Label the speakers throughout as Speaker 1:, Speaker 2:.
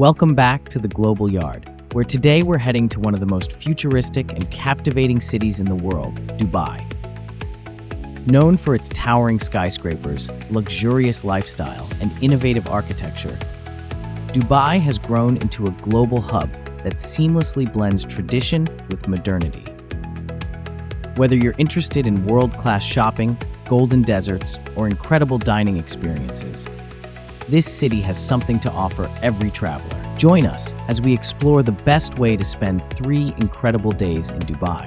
Speaker 1: Welcome back to the Global Yard, where today we're heading to one of the most futuristic and captivating cities in the world, Dubai. Known for its towering skyscrapers, luxurious lifestyle, and innovative architecture, Dubai has grown into a global hub that seamlessly blends tradition with modernity. Whether you're interested in world-class shopping, golden deserts, or incredible dining experiences, this city has something to offer every traveler. Join us as we explore the best way to spend 3 incredible days in Dubai.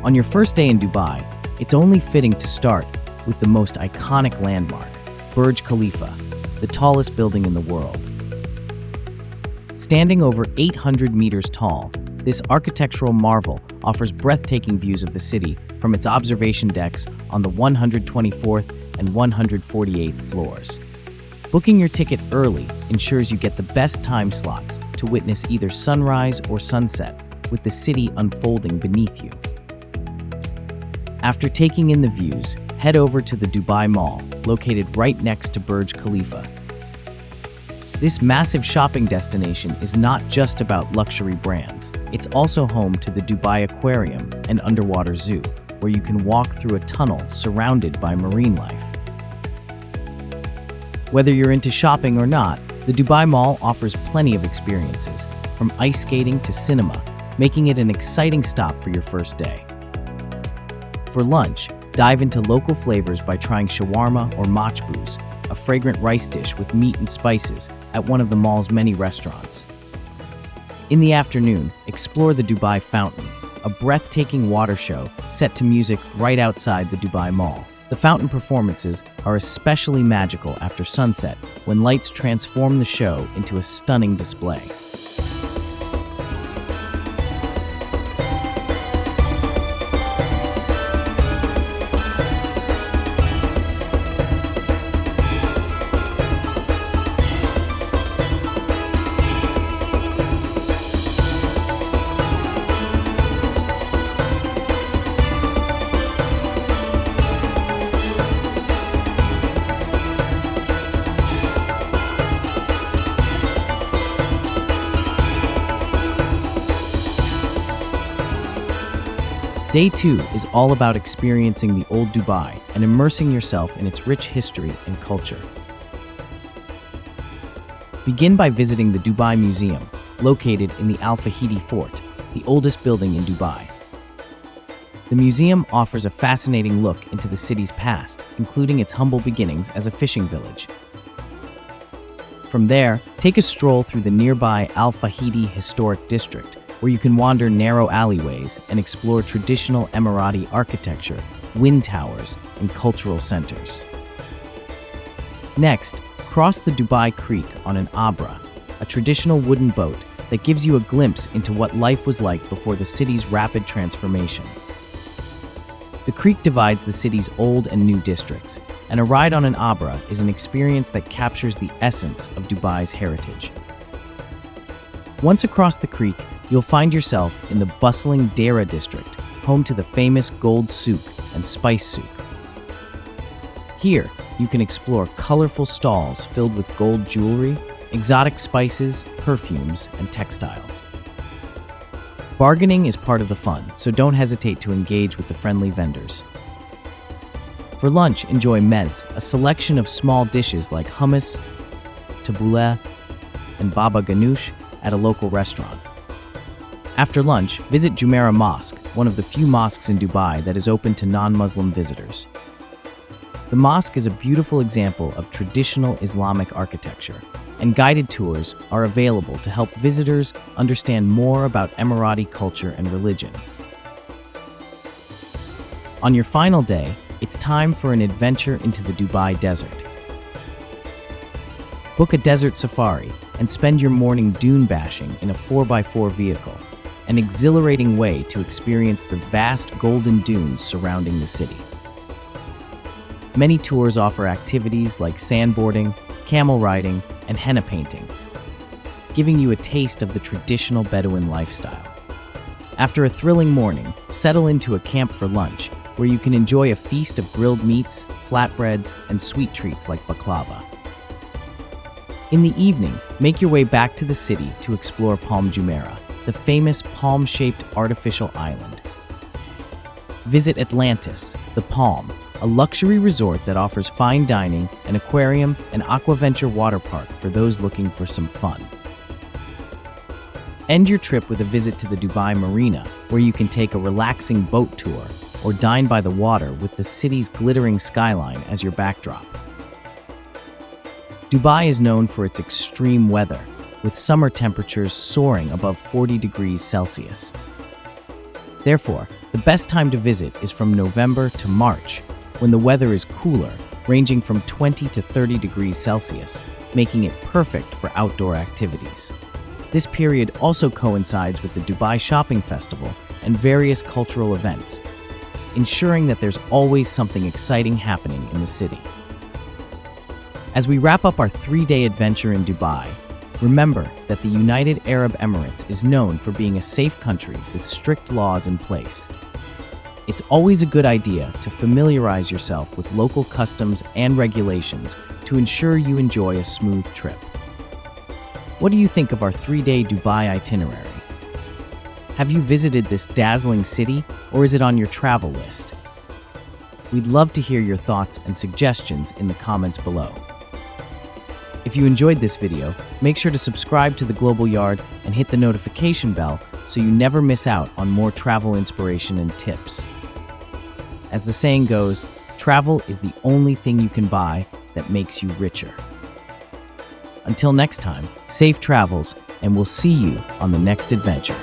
Speaker 1: On your first day in Dubai, it's only fitting to start with the most iconic landmark, Burj Khalifa, the tallest building in the world. Standing over 800 meters tall, this architectural marvel offers breathtaking views of the city from its observation decks on the 124th and 148th floors. Booking your ticket early ensures you get the best time slots to witness either sunrise or sunset, with the city unfolding beneath you. After taking in the views, head over to the Dubai Mall, located right next to Burj Khalifa. This massive shopping destination is not just about luxury brands. It's also home to the Dubai Aquarium and underwater zoo, where you can walk through a tunnel surrounded by marine life. Whether you're into shopping or not, the Dubai Mall offers plenty of experiences, from ice skating to cinema, making it an exciting stop for your first day. For lunch, dive into local flavors by trying shawarma or machbouz, a fragrant rice dish with meat and spices, at one of the mall's many restaurants. In the afternoon, explore the Dubai Fountain, a breathtaking water show set to music right outside the Dubai Mall. The fountain performances are especially magical after sunset, when lights transform the show into a stunning display. Day 2 is all about experiencing the old Dubai and immersing yourself in its rich history and culture. Begin by visiting the Dubai Museum, located in the Al Fahidi Fort, the oldest building in Dubai. The museum offers a fascinating look into the city's past, including its humble beginnings as a fishing village. From there, take a stroll through the nearby Al Fahidi Historic District, where you can wander narrow alleyways and explore traditional Emirati architecture, wind towers, and cultural centers. Next, cross the Dubai Creek on an abra, a traditional wooden boat that gives you a glimpse into what life was like before the city's rapid transformation. The creek divides the city's old and new districts, and a ride on an abra is an experience that captures the essence of Dubai's heritage. Once across the creek, you'll find yourself in the bustling Dera district, home to the famous gold souk and spice souk. Here, you can explore colorful stalls filled with gold jewelry, exotic spices, perfumes, and textiles. Bargaining is part of the fun, so don't hesitate to engage with the friendly vendors. For lunch, enjoy meze, a selection of small dishes like hummus, tabbouleh, and baba ganoush at a local restaurant. After lunch, visit Jumeirah Mosque, one of the few mosques in Dubai that is open to non-Muslim visitors. The mosque is a beautiful example of traditional Islamic architecture, and guided tours are available to help visitors understand more about Emirati culture and religion. On your final day, it's time for an adventure into the Dubai desert. Book a desert safari and spend your morning dune bashing in a 4x4 vehicle, an exhilarating way to experience the vast golden dunes surrounding the city. Many tours offer activities like sandboarding, camel riding, and henna painting, giving you a taste of the traditional Bedouin lifestyle. After a thrilling morning, settle into a camp for lunch, where you can enjoy a feast of grilled meats, flatbreads, and sweet treats like baklava. In the evening, make your way back to the city to explore Palm Jumeirah, the famous palm-shaped artificial island. Visit Atlantis, the Palm, a luxury resort that offers fine dining, an aquarium, and aquaventure water park for those looking for some fun. End your trip with a visit to the Dubai Marina, where you can take a relaxing boat tour or dine by the water with the city's glittering skyline as your backdrop. Dubai is known for its extreme weather, with summer temperatures soaring above 40 degrees Celsius. Therefore, the best time to visit is from November to March, when the weather is cooler, ranging from 20 to 30 degrees Celsius, making it perfect for outdoor activities. This period also coincides with the Dubai Shopping Festival and various cultural events, ensuring that there's always something exciting happening in the city. As we wrap up our 3-day adventure in Dubai, remember that the United Arab Emirates is known for being a safe country with strict laws in place. It's always a good idea to familiarize yourself with local customs and regulations to ensure you enjoy a smooth trip. What do you think of our 3-day Dubai itinerary? Have you visited this dazzling city, or is it on your travel list? We'd love to hear your thoughts and suggestions in the comments below. If you enjoyed this video, make sure to subscribe to The Global Yard and hit the notification bell so you never miss out on more travel inspiration and tips. As the saying goes, travel is the only thing you can buy that makes you richer. Until next time, safe travels, and we'll see you on the next adventure.